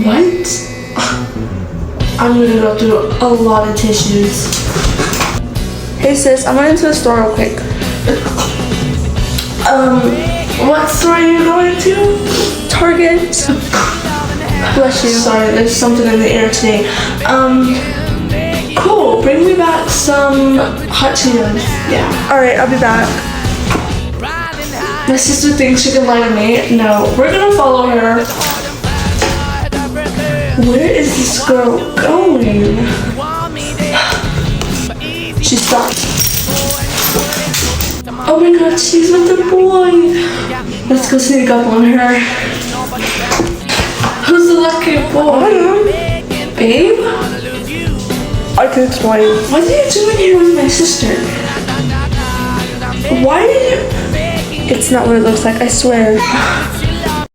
What? I'm gonna go through a lot of tissues. Hey sis, I went into the store real quick. What store are you going to? Target. Bless you. Sorry, there's something in the air today. Cool. Bring me back some hot Cheetos. Yeah. Alright, I'll be back. My sister thinks she can lie to me. No, we're gonna follow her. Where is this girl going? She stopped. Oh my god, she's with the boy. Let's go sneak up on her. Who's the lucky boy? Babe? I can explain. What are you doing here with my sister? Why did you... It's not what it looks like, I swear.